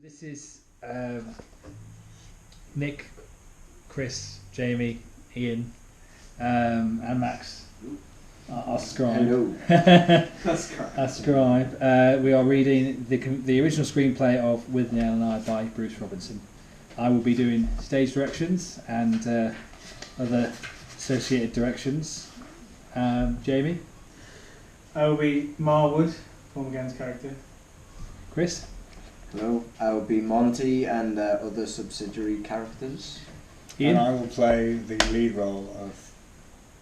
This is Nick, Chris, Jamie, Ian, and Max. Our scribe. Hello. Our scribe. We are reading the original screenplay of Withnail and I by Bruce Robinson. I will be doing stage directions and other associated directions. Jamie? I will be Marwood, Paul McGann's character. Chris? Hello. I will be Monty and other subsidiary characters. Ian? And I will play the lead role of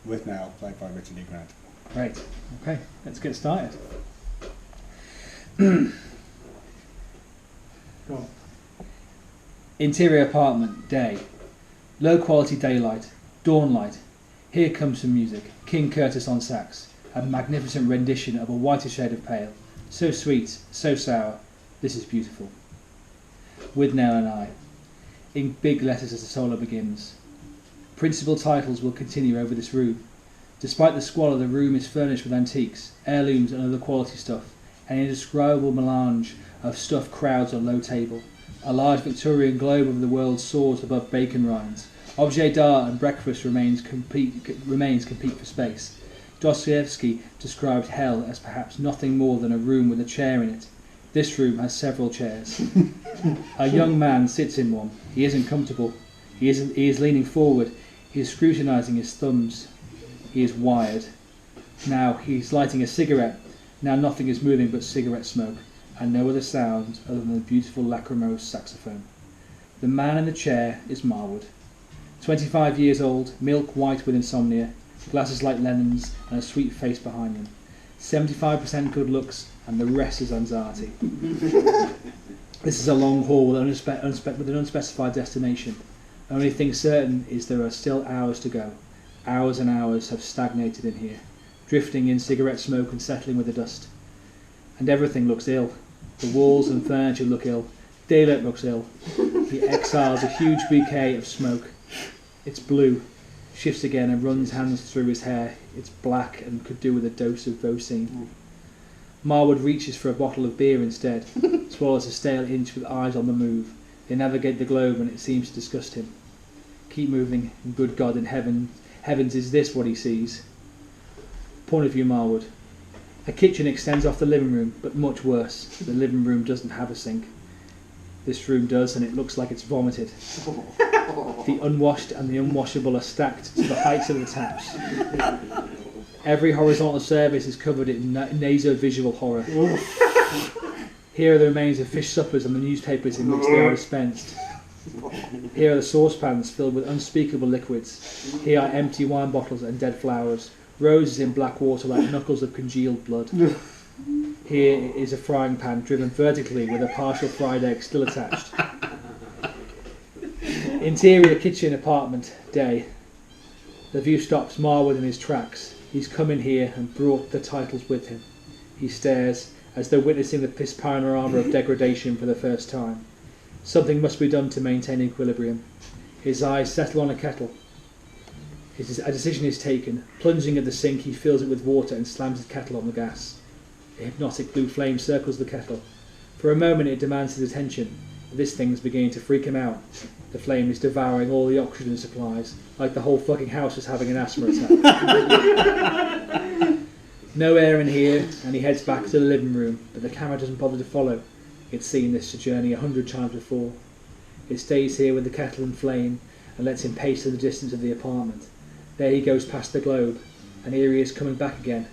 Withnail, played by Richard E. Grant. Great. Okay, let's get started. Go on. Interior apartment, day. Low quality daylight, dawn light. Here comes some music. King Curtis on sax. A magnificent rendition of a whiter shade of pale. So sweet, so sour. This is beautiful. Withnail and I. In big letters as the solo begins. Principal titles will continue over this room. Despite the squalor, the room is furnished with antiques, heirlooms and other quality stuff. An indescribable melange of stuff crowds a low table. A large Victorian globe of the world soars above bacon rinds. Objet d'art and breakfast remains compete for space. Dostoevsky described hell as perhaps nothing more than a room with a chair in it. This room has several chairs. A young man sits in one. He isn't comfortable. He is leaning forward. He is scrutinising his thumbs. He is wired. Now he's lighting a cigarette. Now nothing is moving but cigarette smoke, and no other sounds other than the beautiful lachrymose saxophone. The man in the chair is Marwood. 25 years old, milk white with insomnia, glasses like lemons, and a sweet face behind him. 75% good looks, and the rest is anxiety. This is a long haul with an unspecified destination. Only thing certain is there are still hours to go. Hours and hours have stagnated in here, drifting in cigarette smoke and settling with the dust. And everything looks ill. The walls and furniture look ill. Daylight looks ill. He exhales a huge bouquet of smoke. It's blue, shifts again and runs hands through his hair. It's black and could do with a dose of Vocine. Marwood reaches for a bottle of beer instead, swallows a stale inch with eyes on the move. They navigate the globe and it seems to disgust him. Keep moving, and good God in heavens, is this what he sees? Point of view, Marwood. A kitchen extends off the living room, but much worse. The living room doesn't have a sink. This room does, and it looks like it's vomited. The unwashed and the unwashable are stacked to the heights of the taps. Every horizontal surface is covered in nasovisual horror. Here are the remains of fish suppers and the newspapers in which they are dispensed. Here are the saucepans filled with unspeakable liquids. Here are empty wine bottles and dead flowers. Roses in black water like knuckles of congealed blood. Here is a frying pan driven vertically with a partial fried egg still attached. Interior kitchen apartment, day. The view stops Marwood in his tracks. He's come in here and brought the titles with him. He stares, as though witnessing the panorama of degradation for the first time. Something must be done to maintain equilibrium. His eyes settle on a kettle. A decision is taken. Plunging at the sink, he fills it with water and slams the kettle on the gas. A hypnotic blue flame circles the kettle. For a moment it demands his attention. This thing's beginning to freak him out. The flame is devouring all the oxygen supplies, like the whole fucking house is having an asthma attack. No air in here, and he heads back to the living room, but the camera doesn't bother to follow. It's seen this journey 100 times before. It stays here with the kettle and flame, and lets him pace to the distance of the apartment. There he goes past the globe, and here he is coming back again.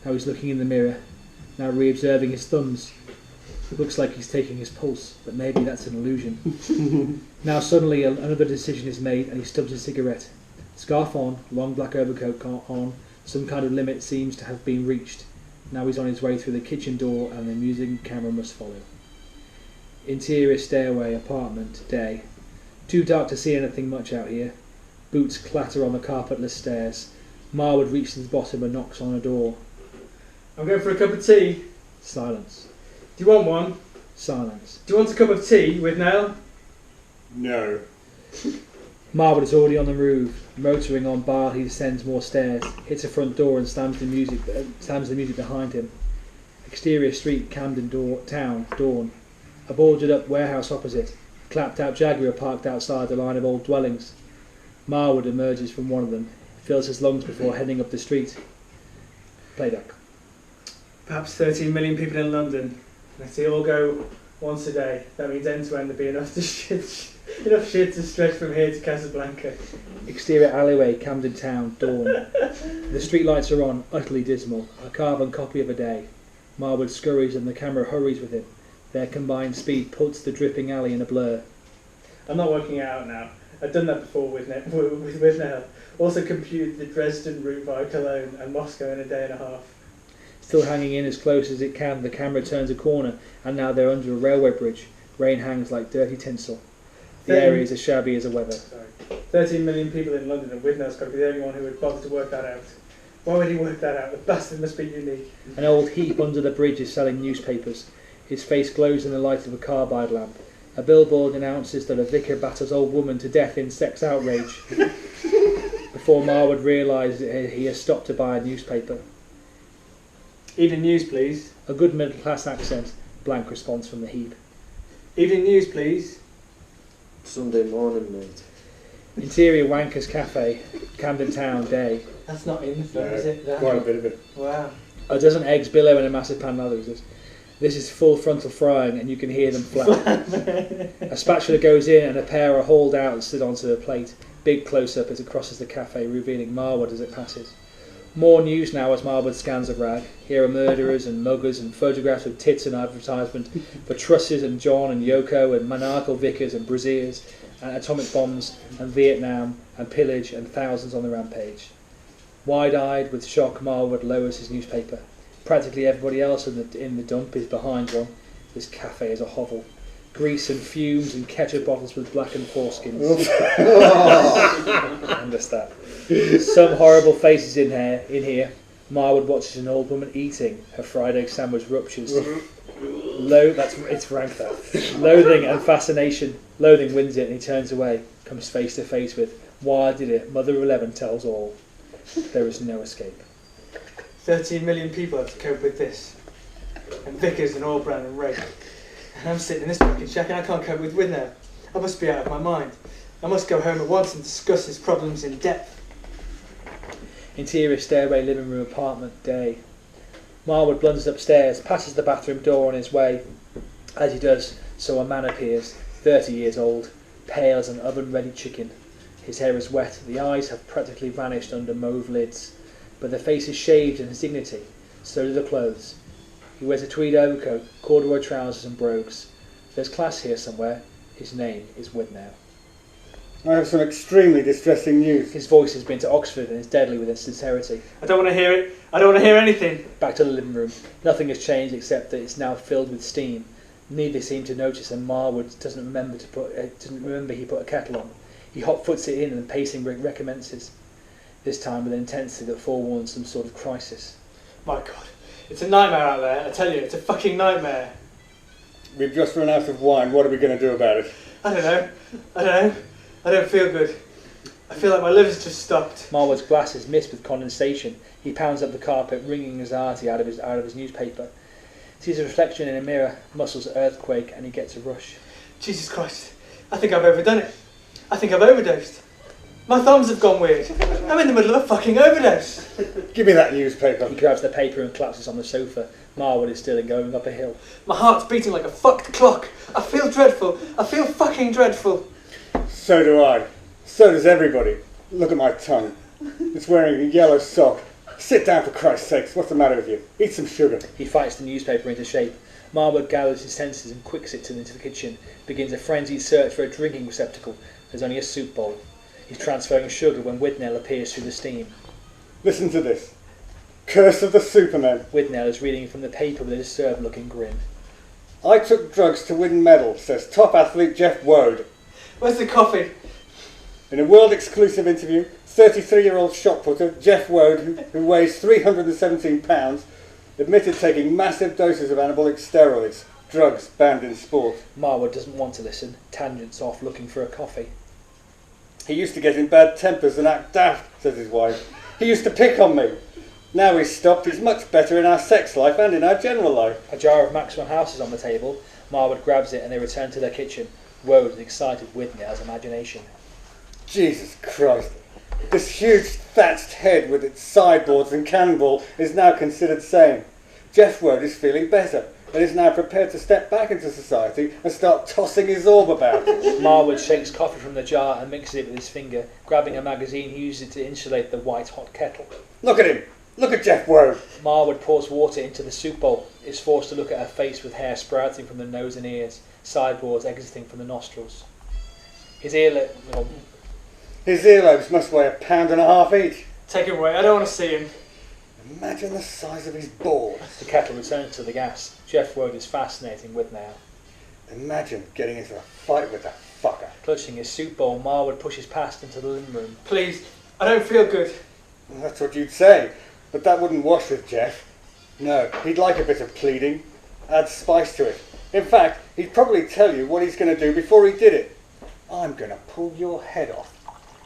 Now he's looking in the mirror, now re-observing his thumbs. It looks like he's taking his pulse, but maybe that's an illusion. Now suddenly another decision is made and he stubs a cigarette. Scarf on, long black overcoat on, some kind of limit seems to have been reached. Now he's on his way through the kitchen door and the music camera must follow. Interior stairway, apartment, day. Too dark to see anything much out here. Boots clatter on the carpetless stairs. Marwood reaches the bottom and knocks on a door. I'm going for a cup of tea. Silence. Do you want one? Silence. Do you want a cup of tea, Withnail? No. Marwood is already on the move. Motoring on bar, he descends more stairs, hits a front door and slams the music behind him. Exterior street, Camden town, dawn. A boarded up warehouse opposite. A clapped out Jaguar parked outside the line of old dwellings. Marwood emerges from one of them, fills his lungs before heading up the street. Playback. Perhaps 13 million people in London. And if they all go once a day, that means end to end there'll be enough shit to stretch from here to Casablanca. Exterior alleyway, Camden Town, dawn. The streetlights are on, utterly dismal, a carbon copy of a day. Marwood scurries and the camera hurries with him. Their combined speed puts the dripping alley in a blur. I'm not working it out now. I've done that before with Withnail. Also computed the Dresden route via Cologne and Moscow in a day and a half. Still hanging in as close as it can, the camera turns a corner, and now they're under a railway bridge. Rain hangs like dirty tinsel. The area is as shabby as a weather. 13 million people in London, and Withnail's got to be the only one who would bother to work that out. Why would he work that out? The bastard must be unique. An old heap under the bridge is selling newspapers. His face glows in the light of a carbide lamp. A billboard announces that a vicar batters old woman to death in sex outrage. Before Marwood realises he has stopped to buy a newspaper. Evening news, please. A good middle-class accent. Blank response from the heap. Evening news, please. Sunday morning, mate. Interior Wankers Cafe, Camden Town, day. That's not in the film, is it? Quite a bit of it. Wow. A dozen eggs billow in a massive pan of others. This is full frontal frying and you can hear them flap. A spatula goes in and a pair are hauled out and slid onto a plate. Big close-up as it crosses the cafe, revealing Marwood as it passes. More news now as Marwood scans a rag. Here are murderers and muggers and photographs of tits and advertisement for trusses and John and Yoko and maniacal vicars and braziers and atomic bombs and Vietnam and pillage and thousands on the rampage. Wide-eyed with shock, Marwood lowers his newspaper. Practically everybody else in the dump is behind one. This cafe is a hovel. Grease and fumes and ketchup bottles with blackened foreskins. I understand. Some horrible faces in here. Marwood watches an old woman eating. Her fried egg sandwich ruptures. It's rank that. Loathing and fascination. Loathing wins it and he turns away. Comes face to face with, why did it? Mother of 11 tells all. There is no escape. 13 million people have to cope with this. And Vickers and Allbrand and Ray. And I'm sitting in this fucking shack and I can't cope with Withnail. I must be out of my mind. I must go home at once and discuss his problems in depth. Interior stairway, living room, apartment, day. Marwood blunders upstairs, passes the bathroom door on his way. As he does, so a man appears, 30 years old, pale as an oven-ready chicken. His hair is wet, the eyes have practically vanished under mauve lids, but the face is shaved in his dignity, so do the clothes. He wears a tweed overcoat, corduroy trousers and brogues. There's class here somewhere. His name is Withnail. I have some extremely distressing news. His voice has been to Oxford and is deadly with its sincerity. I don't want to hear it. I don't want to hear anything. Back to the living room. Nothing has changed except that it's now filled with steam. Neither seem to notice, and Marwood doesn't remember he put a kettle on. He hot-foots it in and the pacing recommences. This time with an intensity that forewarns some sort of crisis. My God, it's a nightmare out there. I tell you, it's a fucking nightmare. We've just run out of wine. What are we going to do about it? I don't know. I don't feel good. I feel like my liver's just stopped. Marwood's glass is mist with condensation. He pounds up the carpet, wringing anxiety out of his newspaper. Sees a reflection in a mirror, muscles earthquake, and he gets a rush. Jesus Christ, I think I've overdone it. I think I've overdosed. My thumbs have gone weird. I'm in the middle of a fucking overdose. Give me that newspaper. He grabs the paper and collapses on the sofa. Marwood is still going up a hill. My heart's beating like a fucked clock. I feel dreadful. I feel fucking dreadful. So do I. So does everybody. Look at my tongue. It's wearing a yellow sock. Sit down for Christ's sakes. What's the matter with you? Eat some sugar. He fights the newspaper into shape. Marwood gathers his senses and quicks it into the kitchen. Begins a frenzied search for a drinking receptacle. There's only a soup bowl. He's transferring sugar when Withnail appears through the steam. Listen to this. Curse of the Superman. Withnail is reading from the paper with a disturbed-looking grin. I took drugs to win medal, says top athlete Jeff Wode. Where's the coffee? In a world-exclusive interview, 33-year-old shot putter Jeff Wode, who weighs 317 pounds, admitted taking massive doses of anabolic steroids, drugs banned in sport. Marwood doesn't want to listen, tangents off looking for a coffee. He used to get in bad tempers and act daft, says his wife. He used to pick on me. Now he's stopped, he's much better in our sex life and in our general life. A jar of Maxwell House is on the table. Marwood grabs it and they return to their kitchen. Woad is excited Withnail's imagination. Jesus Christ. This huge thatched head with its sideboards and cannonball is now considered sane. Jeff Woad is feeling better and is now prepared to step back into society and start tossing his orb about. Marwood shakes coffee from the jar and mixes it with his finger. Grabbing a magazine, he uses it to insulate the white hot kettle. Look at him! Look at Jeff Woad! Marwood pours water into the soup bowl, is forced to look at her face with hair sprouting from the nose and ears, sideboards exiting from the nostrils. His earlobes must weigh 1.5 pounds each. Take him away, I don't want to see him. Imagine the size of his balls. The kettle returns to the gas. Jeff Woad is fascinating Withnail. Imagine getting into a fight with that fucker. Clutching his soup bowl, Marwood pushes past into the living room. Please, I don't feel good. Well, that's what you'd say, but that wouldn't wash with Jeff. No, he'd like a bit of pleading. Add spice to it. In fact, he'd probably tell you what he's going to do before he did it. I'm going to pull your head off.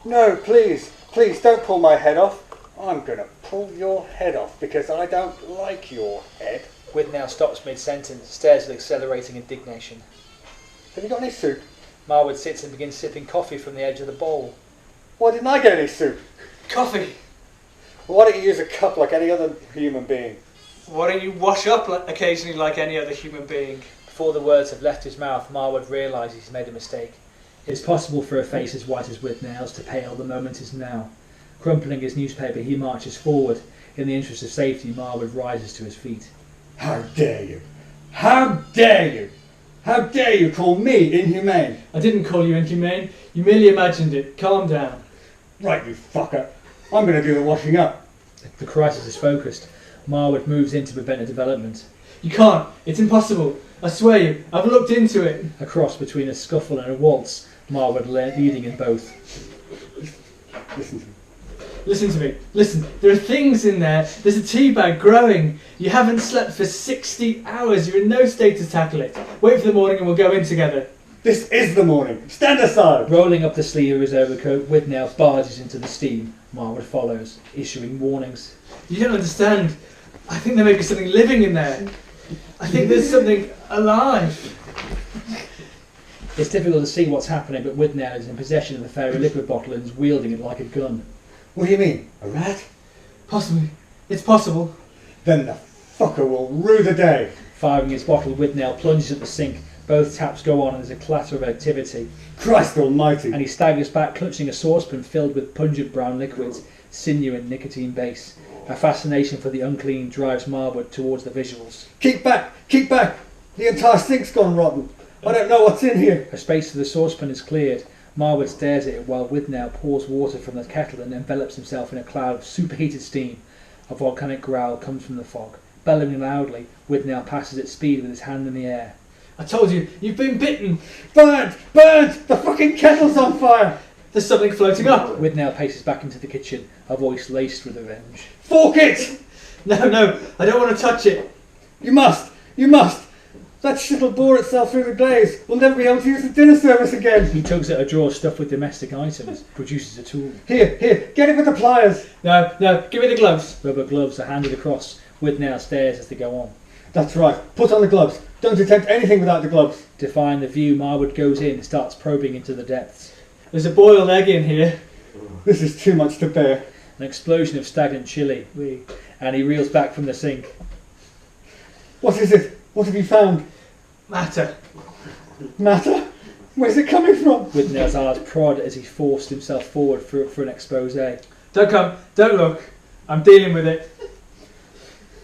No, please, please don't pull my head off. I'm going to pull your head off because I don't like your head. Withnail stops mid-sentence, stares with accelerating indignation. Have you got any soup? Marwood sits and begins sipping coffee from the edge of the bowl. Why didn't I get any soup? Coffee. Why don't you use a cup like any other human being? Why don't you wash up occasionally like any other human being? Before the words have left his mouth, Marwood realises he's made a mistake. It's possible for a face as white as Withnail's to pale. The moment is now. Crumpling his newspaper, he marches forward. In the interest of safety, Marwood rises to his feet. How dare you? How dare you? How dare you call me inhumane? I didn't call you inhumane. You merely imagined it. Calm down. Right, you fucker. I'm going to do the washing up. The crisis is focused. Marwood moves in to prevent a development. You can't. It's impossible. I swear you. I've looked into it. A cross between a scuffle and a waltz. Marwood leading in both. Listen to me. Listen to me. Listen. There are things in there. There's a tea bag growing. You haven't slept for 60 hours. You're in no state to tackle it. Wait for the morning and we'll go in together. This is the morning. Stand aside. Rolling up the sleeve of his overcoat, Withnail barges into the steam. Marwood follows, issuing warnings. You don't understand. I think there may be something living in there. I think there's something alive. It's difficult to see what's happening, but Withnail is in possession of the fairy liquid bottle and is wielding it like a gun. What do you mean? A rat? Possibly. It's possible. Then the fucker will rue the day. Firing his bottle, Withnail plunges at the sink. Both taps go on and there's a clatter of activity. Christ almighty. And he staggers back, clutching a saucepan filled with pungent brown liquids, sinew and nicotine base. A fascination for the unclean drives Marwood towards the visuals. Keep back! Keep back! The entire sink's gone rotten. I don't know what's in here. A space for the saucepan is cleared. Marwood stares at it while Withnail pours water from the kettle and envelops himself in a cloud of superheated steam. A volcanic growl comes from the fog. Bellowing loudly, Withnail passes at speed with his hand in the air. I told you, you've been bitten. Burnt! Burnt! The fucking kettle's on fire! There's something floating up. Withnail paces back into the kitchen, a voice laced with revenge. Fork it! No, I don't want to touch it. You must! You must! That shit'll bore itself through the glaze. We'll never be able to use the dinner service again. He tugs at a drawer stuffed with domestic items, produces a tool. Here, get it with the pliers. No, give me the gloves. Rubber gloves are handed across. Withnail stares as they go on. That's right. Put on the gloves. Don't attempt anything without the gloves. Defying the view, Marwood goes in and starts probing into the depths. There's a boiled egg in here. This is too much to bear. An explosion of stagnant chili, and he reels back from the sink. What is it? What have you found? Matter. Matter? Where's it coming from? Withnail's eyes prod as he forced himself forward for an expose. Don't come. Don't look. I'm dealing with it.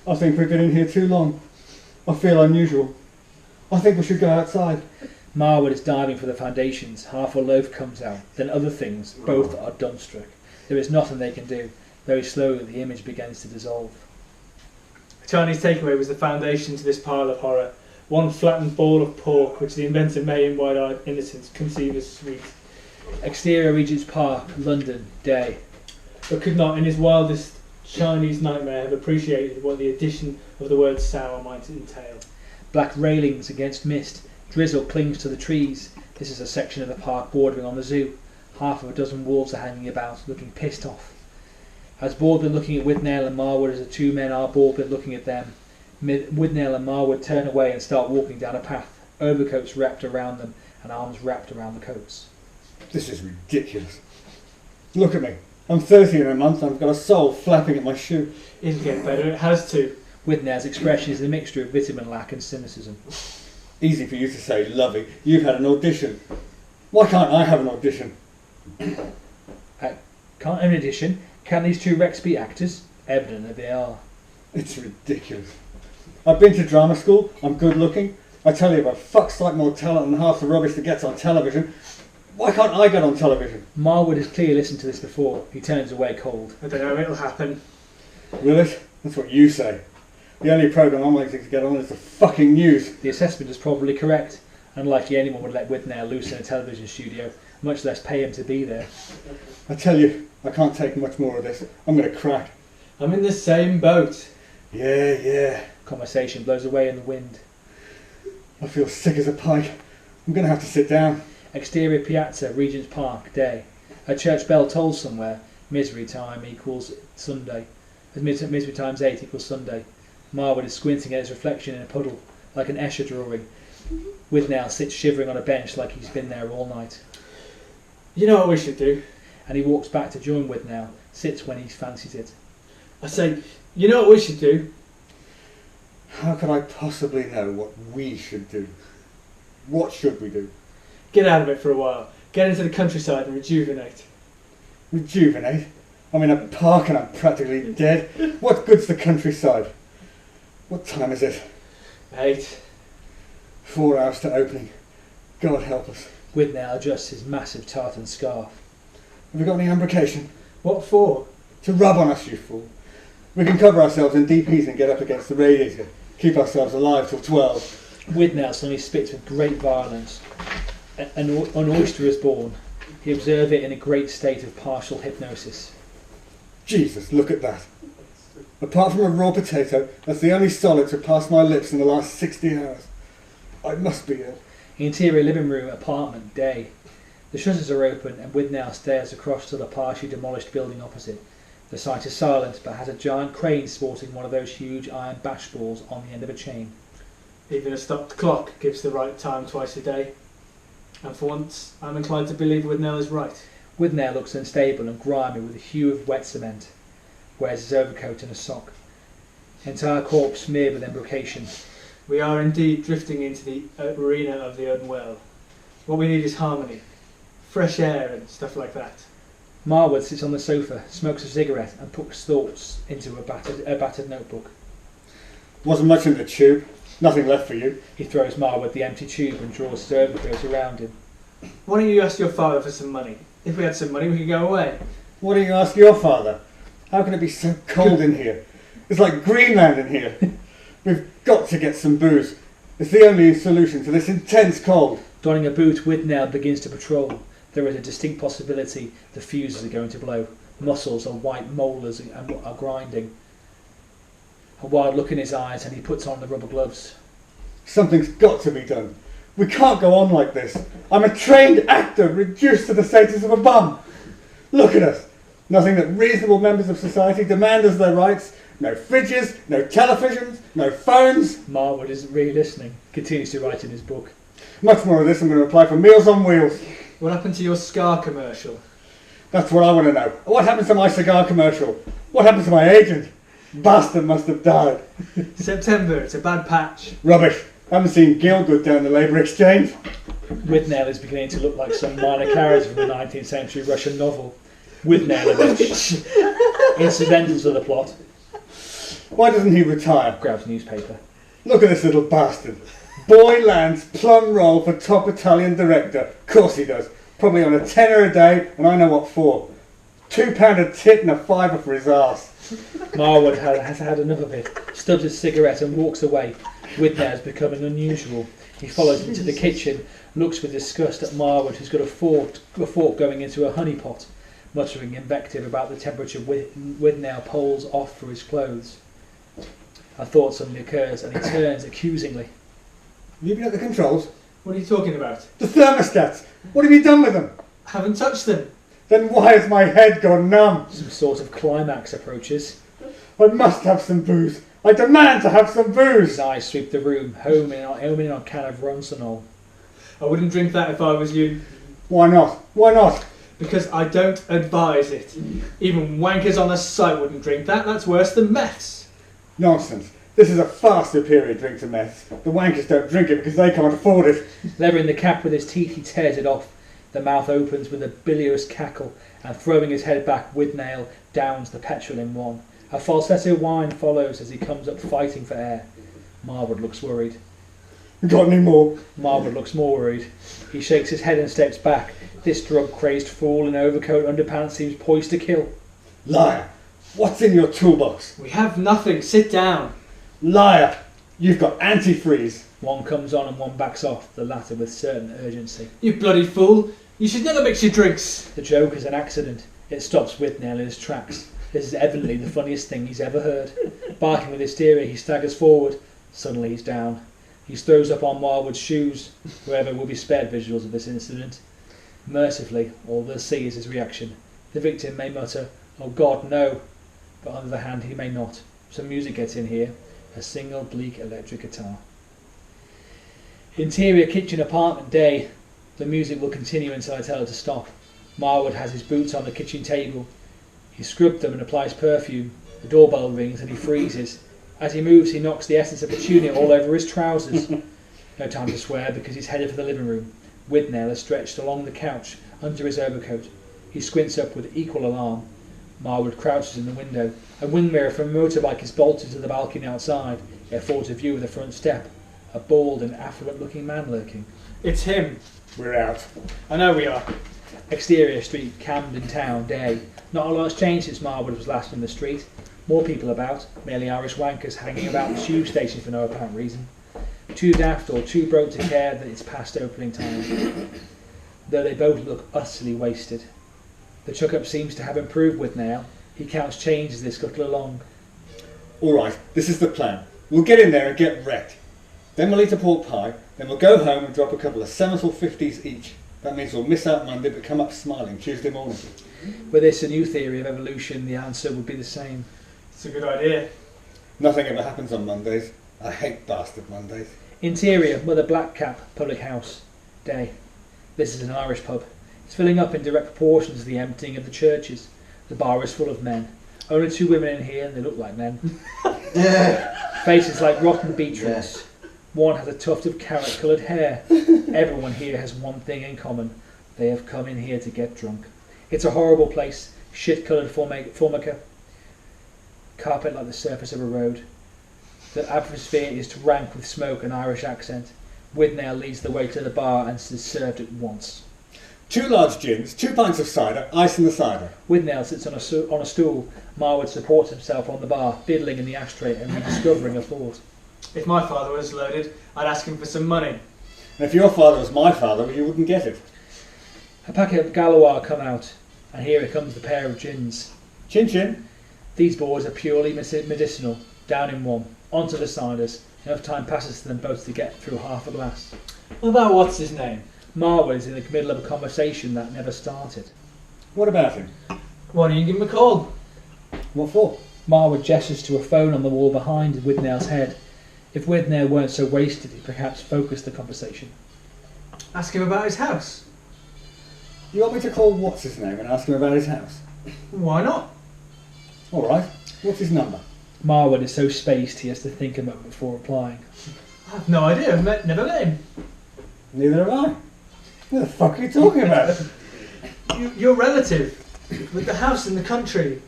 I think we've been in here too long. I feel unusual. I think we should go outside. Marwood is diving for the foundations. Half a loaf comes out. Then other things. Both are dumbstruck. There is nothing they can do. Very slowly the image begins to dissolve. A Chinese takeaway was the foundation to this pile of horror. One flattened ball of pork, which the inventor may in wide-eyed innocence conceive as sweet. Exterior Regent's Park, London, day. But could not, in his wildest Chinese nightmare, have appreciated what the addition of the word sour might entail. Black railings against mist. Drizzle clings to the trees. This is a section of the park bordering on the zoo. Half of a dozen wolves are hanging about, looking pissed off. As bored looking at Withnail and Marwood as the two men are bored looking at them, Withnail and Marwood turn away and start walking down a path. overcoats wrapped around them and arms wrapped around the coats. This is ridiculous. Look at me. I'm 30 in a month and I've got a soul flapping at my shoe. It'll get better, it has to. Withnail's expression is a mixture of vitamin lack and cynicism. Easy for you to say, Lovey. You've had an audition. Why can't I have an audition? Can't in addition, can these two wrecks be actors? Evidently they are. It's ridiculous. I've been to drama school. I'm good looking. I tell you, I've fucked like more talent than half the rubbish that gets on television. Why can't I get on television? Marwood has clearly listened to this before. He turns away cold. I don't know if it'll happen. Will it? That's what you say. The only programme I'm likely to get on is the fucking news. The assessment is probably correct. Unlikely anyone would let Withnail loose in a television studio, much less pay him to be there. I tell you, I can't take much more of this. I'm going to crack. I'm in the same boat. Yeah. Conversation blows away in the wind. I feel sick as a pike. I'm going to have to sit down. Exterior piazza, Regent's Park, day. A church bell tolls somewhere. Misery time equals Sunday. As misery times 8 equals Sunday. Marwood is squinting at his reflection in a puddle, like an Escher drawing. Withnail sits shivering on a bench like he's been there all night. You know what we should do? And he walks back to join Withnail, sits when he fancies it. I say, you know what we should do? How could I possibly know what we should do? What should we do? Get out of it for a while. Get into the countryside and rejuvenate. Rejuvenate? I'm in a park and I'm practically dead. What good's the countryside? What time is it? 8. 4 hours to opening. God help us. Withnail adjusts his massive tartan scarf. Have we got any embrocation? What for? To rub on us, you fool. We can cover ourselves in DPs and get up against the radiator. Keep ourselves alive till 12. Withnail suddenly spits with great violence. An oyster is born. He observes it in a great state of partial hypnosis. Jesus, look at that. Apart from a raw potato, that's the only solid to pass my lips in the last 60 hours. I must be ill. Interior living room, apartment, day. The shutters are open and Withnail stares across to the partially demolished building opposite. The site is silent but has a giant crane sporting one of those huge iron bash balls on the end of a chain. Even a stopped clock gives the right time twice a day. And for once, I'm inclined to believe Withnail is right. Withnail looks unstable and grimy with a hue of wet cement. Wears his overcoat and a sock. Entire corpse smeared with embrocation. We are indeed drifting into the arena of the unwell. What we need is harmony, fresh air and stuff like that. Marwood sits on the sofa, smokes a cigarette and puts thoughts into a battered notebook. Wasn't much in the tube. Nothing left for you. He throws Marwood the empty tube and draws his overcoat around him. Why don't you ask your father for some money? If we had some money, we could go away. What do you ask your father? How can it be so cold in here? It's like Greenland in here. We've got to get some booze. It's the only solution to this intense cold. Donning a boot, Withnail begins to patrol. There is a distinct possibility the fuses are going to blow. Muscles or white molars are grinding. A wild look in his eyes and he puts on the rubber gloves. Something's got to be done. We can't go on like this. I'm a trained actor reduced to the status of a bum. Look at us. Nothing that reasonable members of society demand as their rights. No fridges, no televisions, no phones. Marwood isn't really listening. Continues to write in his book. Much more of this I'm going to apply for Meals on Wheels. What happened to your Scar commercial? That's what I want to know. What happened to my cigar commercial? What happened to my agent? Bastard must have died. September, it's a bad patch. Rubbish. Haven't seen Gielgud down the Labour Exchange. Withnail is beginning to look like some minor character from a 19th century Russian novel. Withnail events. Incidentals of the plot. Why doesn't he retire? Grabs newspaper. Look at this little bastard. Boy lands plum roll for top Italian director. Of course he does. Probably on a tenner a day, and I know what for. £2 a tit and a fiver for his arse. Marwood has had enough of it. Stubs his cigarette and walks away. Withnail is becoming unusual. He follows into the kitchen, looks with disgust at Marwood, who's got a fork going into a honey pot, muttering invective about the temperature Withnail poles off for his clothes. A thought suddenly occurs and he turns accusingly. Have you been at the controls? What are you talking about? The thermostats! What have you done with them? I haven't touched them. Then why has my head gone numb? Some sort of climax approaches. I must have some booze. I demand to have some booze! His eyes sweep the room, homing in on a can of Ronsonol. I wouldn't drink that if I was you. Why not? Why not? Because I don't advise it. Even wankers on the site wouldn't drink that. That's worse than meths. Nonsense. This is a far superior drink to meth. The wankers don't drink it because they can't afford it. Levering the cap with his teeth, he tears it off. The mouth opens with a bilious cackle, and throwing his head back, Withnail downs the petrol in one. A falsetto whine follows as he comes up fighting for air. Marwood looks worried. Got any more? Marwood looks more worried. He shakes his head and steps back. This drug-crazed fool in overcoat and underpants seems poised to kill. Liar! What's in your toolbox? We have nothing. Sit down. Liar! You've got antifreeze. One comes on and one backs off, the latter with certain urgency. You bloody fool. You should never mix your drinks. The joke is an accident. It stops Withnail in his tracks. This is evidently the funniest thing he's ever heard. Barking with hysteria, he staggers forward. Suddenly he's down. He throws up on Marwood's shoes. Whoever will be spared visuals of this incident. Mercifully, all they'll see is his reaction. The victim may mutter, "Oh God, no!" But on the other hand, he may not. Some music gets in here. A single bleak electric guitar. Interior kitchen apartment day. The music will continue until I tell it to stop. Marwood has his boots on the kitchen table. He scrubbed them and applies perfume. The doorbell rings and he freezes. As he moves, he knocks the essence of petunia all over his trousers. No time to swear because he's headed for the living room. Withnail is stretched along the couch under his overcoat. He squints up with equal alarm. Marwood crouches in the window. A wing mirror from a motorbike is bolted to the balcony outside. It affords a view of the front step. A bald and affluent-looking man lurking. It's him. We're out. I know we are. Exterior street, Camden Town, day. Not a lot's changed since Marwood was last in the street. More people about, mainly Irish wankers hanging about the tube station for no apparent reason. Too daft or too broke to care that it's past opening time. Though they both look utterly wasted. The chuck-up seems to have improved Withnail. He counts change as they scuttle along. Alright, this is the plan. We'll get in there and get wrecked. Then we'll eat a pork pie, then we'll go home and drop a couple of seminal 50s each. That means we'll miss out Monday but come up smiling Tuesday morning. With this a new theory of evolution, the answer would be the same. It's a good idea. Nothing ever happens on Mondays. I hate bastard Mondays. Interior, Mother Blackcap, public house, day. This is an Irish pub. It's filling up in direct proportion to the emptying of the churches. The bar is full of men. Only 2 women in here and they look like men. Faces like rotten beetroots. One has a tuft of carrot-coloured hair. Everyone here has one thing in common. They have come in here to get drunk. It's a horrible place. Shit-coloured formica. Carpet like the surface of a road. The atmosphere is rank with smoke and Irish accent. Withnail leads the way to the bar and is served at once. 2 large gins, 2 pints of cider, ice in the cider. Withnail sits on a stool. Marwood supports himself on the bar, fiddling in the ashtray and rediscovering a thought. If my father was loaded, I'd ask him for some money. And if your father was my father, you wouldn't get it. A packet of Galloway come out, and here comes the pair of gins. Chin chin. These boards are purely medicinal. Down in one, onto the ciders. Enough time passes to them both to get through half a glass. What about what's his name? Marwood is in the middle of a conversation that never started. What about him? Why don't you give him a call? What for? Marwood gestures to a phone on the wall behind Withnail's head. If Withnail weren't so wasted, he'd perhaps focus the conversation. Ask him about his house. You want me to call what's his name and ask him about his house? Why not? Alright. What's his number? Marwood is so spaced he has to think a moment before replying. I have no idea. I've never met him. Neither have I. What the fuck are you talking about? Your relative with the house in the country.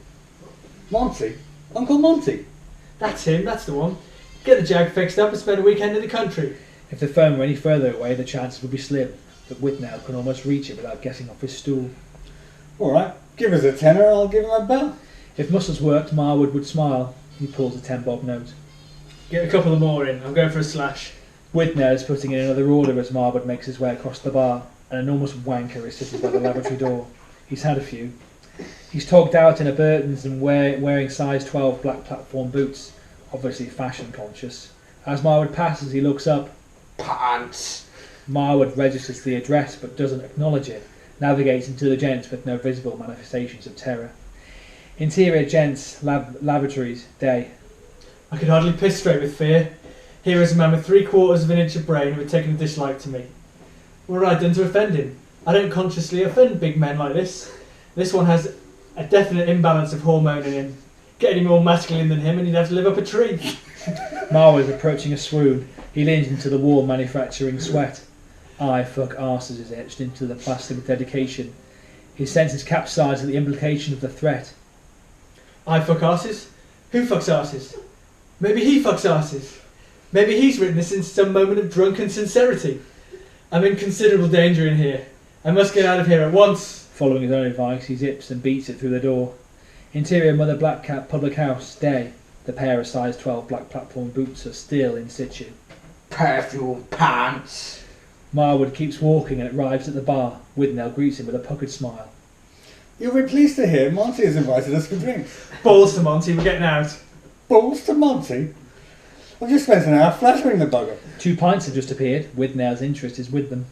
Monty? Uncle Monty? That's him. That's the one. Get the jag fixed up and spend a weekend in the country. If the phone were any further away, the chances would be slim, but Withnail can almost reach it without getting off his stool. Alright, give us a tenner, I'll give him a bell. If muscles worked, Marwood would smile. He pulls a 10-bob note. Get a couple of more in. I'm going for a slash. Withnail is putting in another order as Marwood makes his way across the bar. An enormous wanker is sitting by the lavatory door. He's had a few. He's togged out in a Burton's and wearing size 12 black platform boots, obviously fashion conscious. As Marwood passes, he looks up. Pants. Marwood registers the address but doesn't acknowledge it, navigates into the gents with no visible manifestations of terror. Interior gents, lavatories, day. I could hardly piss straight with fear. Here is a man with 3/4 of an inch of brain who had taken a dislike to me. What had I done to offend him? I don't consciously offend big men like this. This one has a definite imbalance of hormone in him. Get any more masculine than him and he'd have to live up a tree. Marwood is approaching a swoon. He leans into the wall, manufacturing sweat. I fuck arses is etched into the plaster with dedication. His senses capsize at the implication of the threat. I fuck arses? Who fucks arses? Maybe he fucks arses. Maybe he's written this in some moment of drunken sincerity. I'm in considerable danger in here. I must get out of here at once. Following his own advice, he zips and beats it through the door. Interior Mother Black Cat Public House, day. The pair of size 12 black platform boots are still in situ. Perfume pants. Marwood keeps walking and arrives at the bar. Withnail greets him with a puckered smile. You'll be pleased to hear Monty has invited us for drinks. Balls to Monty, we're getting out. Balls to Monty? I've just spent an hour flattering the bugger. 2 pints have just appeared. Withnail's interest is with them.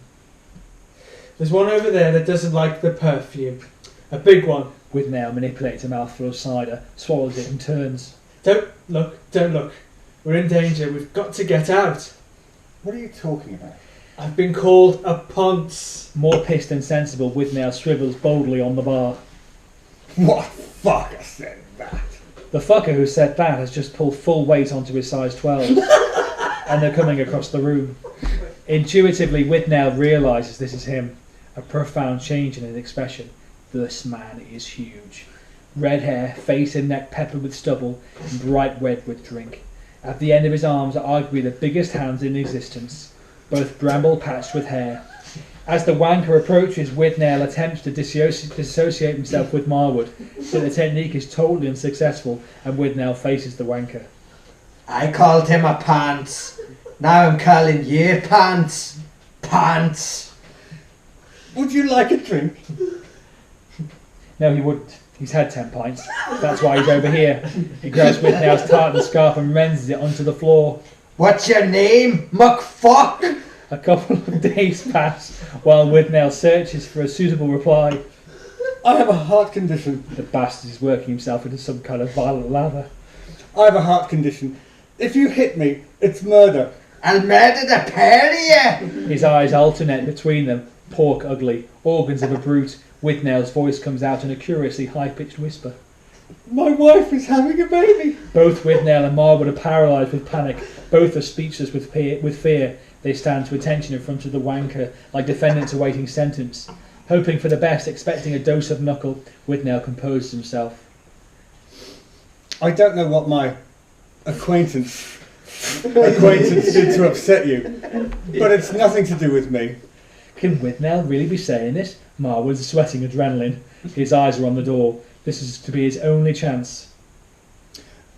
There's one over there that doesn't like the perfume. A big one. Withnail manipulates a mouthful of cider, swallows it and turns. Don't look, don't look. We're in danger, we've got to get out. What are you talking about? I've been called a ponce. More pissed than sensible, Withnail swivels boldly on the bar. What fucker said that? The fucker who said that has just pulled full weight onto his size 12, and they're coming across the room. Intuitively, Withnail realises this is him. A profound change in his expression. This man is huge. Red hair, face and neck peppered with stubble, and bright red with drink. At the end of his arms are arguably the biggest hands in existence, both bramble patched with hair. As the wanker approaches, Withnail attempts to dissociate himself with Marwood, but the technique is totally unsuccessful, and Withnail faces the wanker. I called him a pants. Now I'm calling you pants. Pants. Would you like a drink? No, he wouldn't. He's had 10 pints. That's why he's over here. He grabs Withnail's tartan scarf and renses it onto the floor. What's your name, McFuck? A couple of days pass while Withnail searches for a suitable reply. I have a heart condition. The bastard is working himself into some kind of violent lather. I have a heart condition. If you hit me, it's murder. I'll murder the pair of you. His eyes alternate between them. Pork ugly. Organs of a brute. Withnail's voice comes out in a curiously high-pitched whisper. My wife is having a baby. Both Withnail and Marwood are paralysed with panic. Both are speechless with fear. They stand to attention in front of the wanker, like defendants awaiting sentence. Hoping for the best, expecting a dose of knuckle, Withnail composes himself. I don't know what my acquaintance did to upset you, but it's nothing to do with me. Can Withnail really be saying this? Marwood's sweating adrenaline. His eyes are on the door. This is to be his only chance.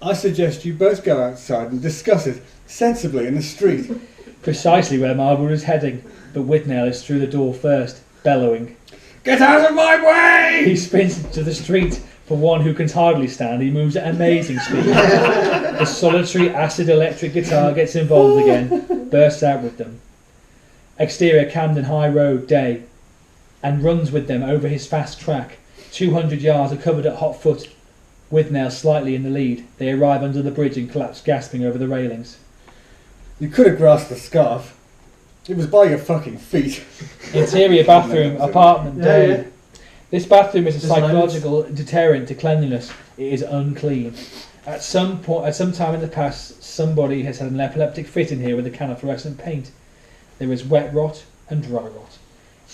I suggest you both go outside and discuss it sensibly in the street. Precisely where Marwood is heading, but Withnail is through the door first, bellowing. Get out of my way! He sprints into the street. For one who can hardly stand, he moves at amazing speed. The solitary acid electric guitar gets involved again, bursts out with them. Exterior Camden High Road, day, and runs with them over his fast track. 200 yards are covered at hot foot. Withnail slightly in the lead. They arrive under the bridge and collapse gasping over the railings. You could have grasped the scarf. It was by your fucking feet. Interior bathroom, apartment, day. Yeah. This bathroom is a Just psychological deterrent to cleanliness. It is unclean. At some time in the past, somebody has had an epileptic fit in here with a can of fluorescent paint. There is wet rot and dry rot.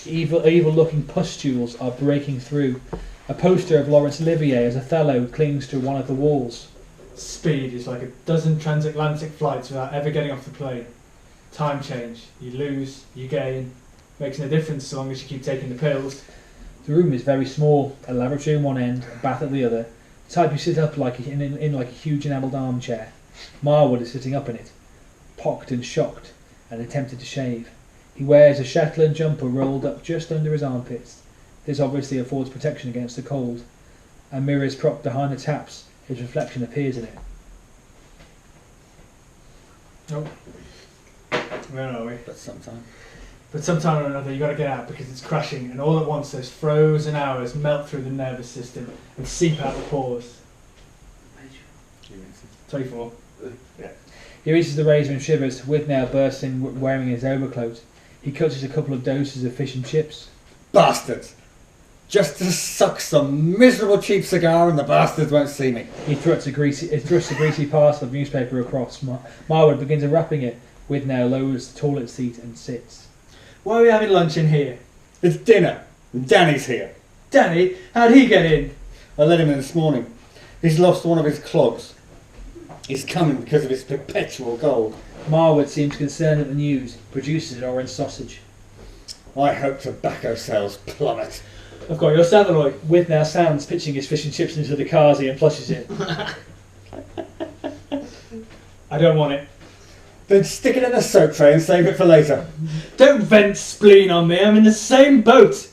Evil-looking pustules are breaking through. A poster of Laurence Olivier as Othello clings to one of the walls. Speed is like a dozen transatlantic flights without ever getting off the plane. Time change. You lose, you gain. Makes no difference so long as you keep taking the pills. The room is very small. A lavatory on one end, a bath at the other. The type you sit up like in like a huge enamelled armchair. Marwood is sitting up in it, pocked and shocked, and attempted to shave. He wears a Shetland jumper rolled up just under his armpits. This obviously affords protection against the cold. A mirror is propped behind the taps. His reflection appears in it. Oh. Where are we? But sometime. But sometime or another you got to get out because it's crashing, and all at once those frozen hours melt through the nervous system and seep out the pores. 24. He reaches the razor and shivers. Withnail bursts in wearing his overcoat. He clutches a couple of doses of fish and chips. Bastards! Just to suck some miserable cheap cigar and the bastards won't see me. He thrusts a greasy parcel of newspaper across. Marwood begins unwrapping it. Withnail lowers the toilet seat and sits. Why are we having lunch in here? It's dinner, and Danny's here. Danny, how'd he get in? I let him in this morning. He's lost one of his clogs. He's coming because of his perpetual gold. Marwood seems concerned at the news. Produces an orange sausage. I hope tobacco sales plummet. I've got your Savoy. Withnail stands, pitching his fish and chips into the Kazi and flushes it. I don't want it. Then stick it in a soap tray and save it for later. Don't vent spleen on me, I'm in the same boat.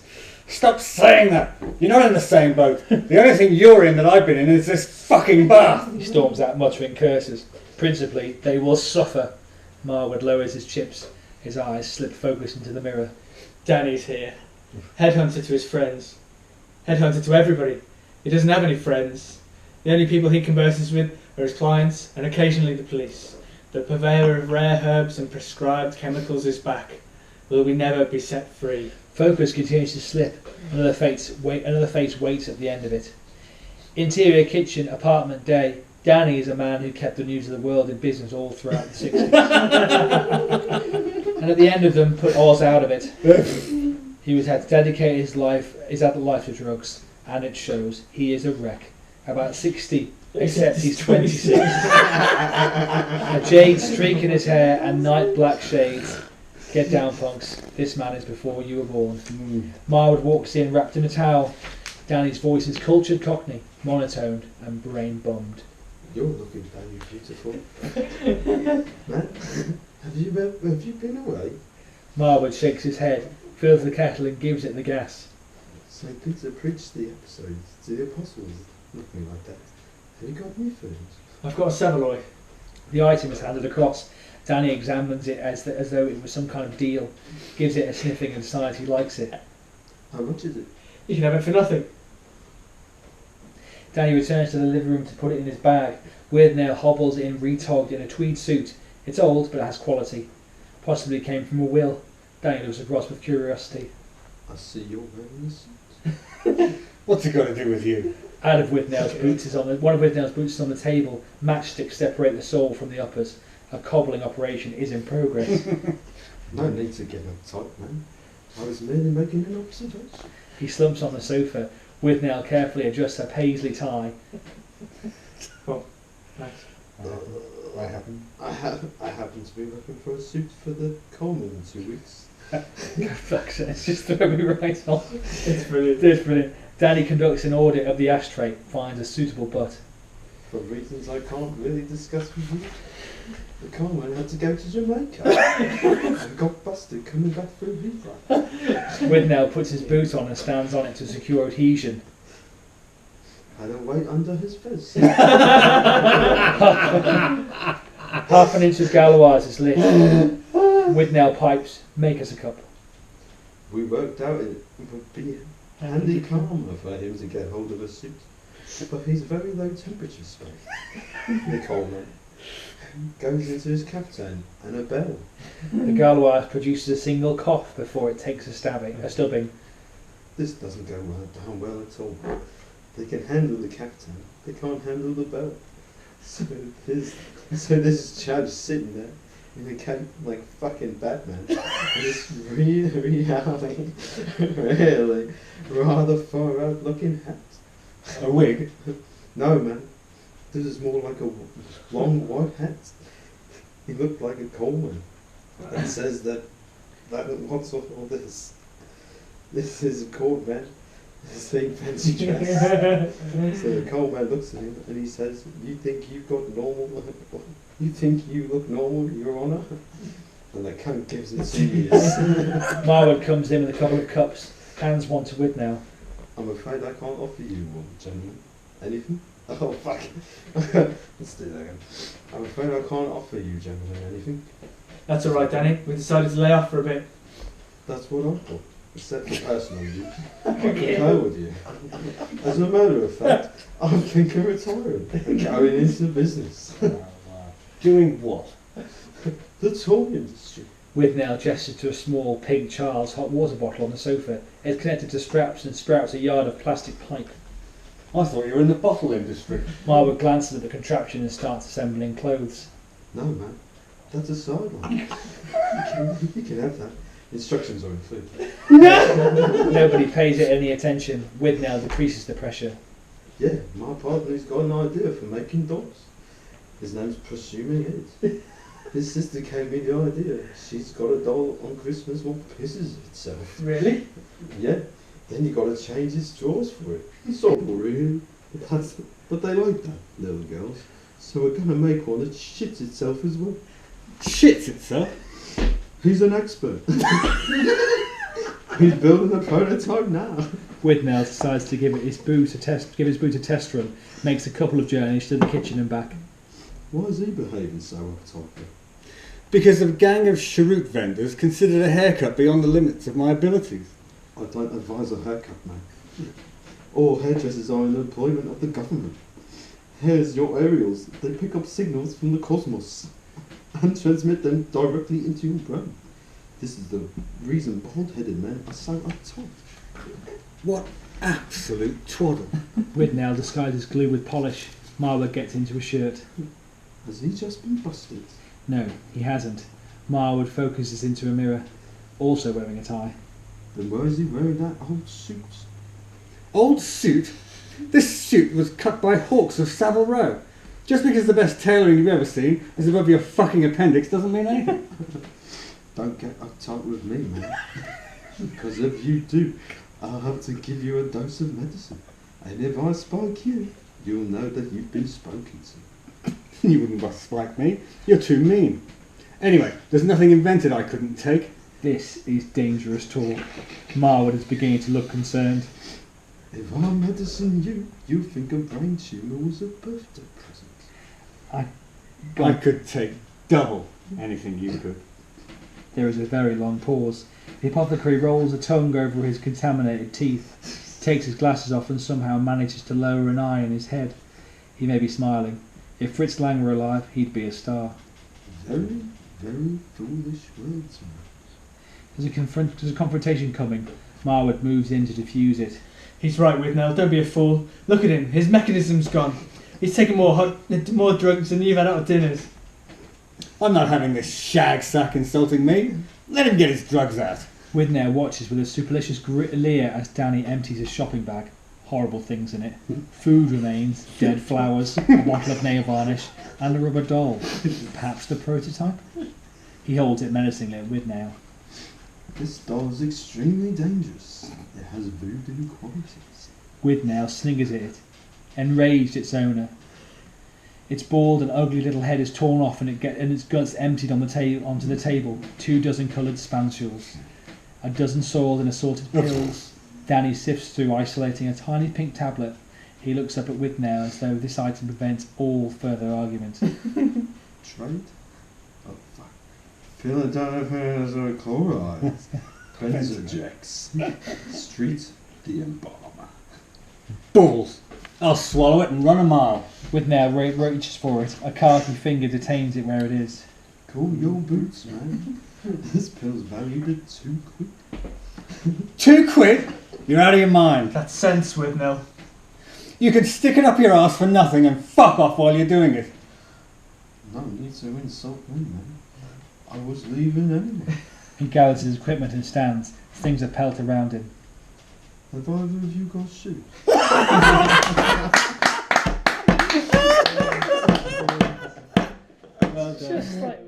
Stop saying that. You're not in the same boat. The only thing you're in that I've been in is this fucking bath. He storms out, muttering curses. Principally, they will suffer. Marwood lowers his chips. His eyes slip focus into the mirror. Danny's here. Headhunter to his friends. Headhunter to everybody. He doesn't have any friends. The only people he converses with are his clients and occasionally the police. The purveyor of rare herbs and prescribed chemicals is back. Will we never be set free? Focus continues to slip. Another face waits at the end of it. Interior kitchen, apartment day. Danny is a man who kept the news of the world in business all throughout the 60s. And at the end of them, put Oz out of it. He had to dedicate his adult life to drugs. And it shows. He is a wreck. About 60, except he's 26. A jade streak in his hair and night black shades. Get down, punks. This man is before you were born. Marwood walks in, wrapped in a towel. Danny's voice is cultured Cockney, monotoned and brain-bummed. You're looking very beautiful. Man, have you been away? Marwood shakes his head, fills the kettle and gives it the gas. St. Peter preached the episodes to the apostles, nothing like that. Have you got new food? I've got a Savoy. The item is handed across. Danny examines it as though it was some kind of deal, gives it a sniffing and decides he likes it. How much is it? You can have it for nothing. Danny returns to the living room to put it in his bag. Withnail hobbles in, retogged in a tweed suit. It's old, but it has quality. Possibly came from a will. Danny looks across with curiosity. I see you're wearing a suit. What's it got to do with you? One of Withnail's boots is on the table. Matchsticks separate the sole from the uppers. A cobbling operation is in progress. No need to get uptight, man. I was merely making an observation. He slumps on the sofa. Withnail carefully adjusts her paisley tie. Nice. I happen. I happen to be looking for a suit for the Coleman in 2 weeks. Fuck's sake, it's just throw me right off. It's brilliant. It's brilliant. Danny conducts an audit of the ashtray, finds a suitable butt. For reasons I can't really discuss with you, the Coleman had to go to Jamaica and got busted coming back through Heathrow. Withnail puts his boot on and stands on it to secure adhesion. Had a weight under his fist. Half an inch of Galois is lit. Withnail pipes, make us a cup. We worked out it would be handy karma for him to get hold of a suit. But he's a very low temperature space. The Coleman goes into his caftan and a bell. The Galois produces a single cough before it takes a stubbing. This doesn't go down well at all. They can handle the caftan, they can't handle the bell. So this Chad's sitting there in a cape like fucking Batman. This really rather far out looking hat. A wig? No, man. This is more like a long white hat. He looked like a Coleman. That says that what's all this? This is a court man. This thing fancy dress. So the Coleman looks at him and he says, "You think you've got normal? You think you look normal, Your Honour?" And the cunt gives it serious. Marwood comes in with a couple of cups, hands one to Withnail. I'm afraid I can't offer you one, gentlemen. Anything? Oh, fuck. Let's do that again. I'm afraid I can't offer you, gentlemen, anything. That's alright, Danny. We decided to lay off for a bit. That's what I thought. Except for personal use. I concur with you. As a matter of fact, I'm thinking of retiring and going into business. Doing what? The toy industry. Withnail gestures to a small pink child's hot water bottle on the sofa. It's connected to straps and sprouts a yard of plastic pipe. I thought you were in the bottle industry. Marwood glances at the contraption and starts assembling clothes. No, man. That's a sideline. You can have that. Instructions are included. Nobody pays it any attention. Withnail decreases the pressure. Yeah, my partner's got an idea for making dolls. His name's Presuming Ed. His sister gave me the idea. She's got a doll on Christmas what pisses itself. Really? Yeah. Then you got to change his drawers for it. It's all boring. But they like that, little girls. So we're going to make one that shits itself as well. Shits itself? He's an expert. He's building a prototype now. Withnail decides to give his boot a test run. Makes a couple of journeys to the kitchen and back. Why is he behaving so uptight? Because a gang of cheroot vendors considered a haircut beyond the limits of my abilities. I don't advise a haircut, man. All hairdressers are in employment of the government. Here's your aerials. They pick up signals from the cosmos and transmit them directly into your brain. This is the reason bald-headed men are so uptight. What absolute twaddle. Withnail disguises glue with polish. Marwood gets into a shirt. Has he just been busted? No, he hasn't. Marwood focuses into a mirror, also wearing a tie. Then why is he wearing that old suit? Old suit? This suit was cut by hawks of Savile Row. Just because the best tailoring you've ever seen is above your fucking appendix doesn't mean anything. Don't get uptight with me, man. Because if you do, I'll have to give you a dose of medicine. And if I spike you, you'll know that you've been spoken to. You wouldn't spike me. You're too mean. Anyway, there's nothing invented I couldn't take. This is dangerous talk. Marwood is beginning to look concerned. If I medicine you, you'll think a brain tumour was a birthday present. I could take double anything you could. There is a very long pause. The apothecary rolls a tongue over his contaminated teeth, takes his glasses off and somehow manages to lower an eye in his head. He may be smiling. If Fritz Lang were alive, he'd be a star. Very, very foolish words, man. There's a confrontation coming. Marwood moves in to defuse it. He's right, Withnail. Don't be a fool. Look at him. His mechanism's gone. He's taken more drugs than you've had out of dinners. I'm not having this shag sack insulting me. Let him get his drugs out. Withnail watches with a supercilious leer as Danny empties his shopping bag. Horrible things in it. Food remains, dead flowers, a bottle of nail varnish, and a rubber doll. Perhaps the prototype? He holds it menacingly at Withnail. This doll is extremely dangerous. It has voodoo qualities. Withnail sniggers at it. Enraged, its owner. Its bald and ugly little head is torn off and its guts emptied on onto the table. 24 coloured spansels. A dozen soiled and assorted pills. Danny sifts through, isolating a tiny pink tablet. He looks up at Withnail as though this item prevents all further argument. Trade? Oh, fuck. Philodonophanes chloride. Penzajex. Street, the embalmer. Balls. I'll swallow it and run a mile. Withnail reaches for it. A khaki finger detains it where it is. Cool your boots, man. This pill's valued at £2. £2? You're out of your mind. That's sense, Withnail. You can stick it up your arse for nothing and fuck off while you're doing it. No need to insult me, man. I was leaving anyway. He gathers his equipment and stands. Things are pelted around him. Have either of you got shoes? Well done. Just like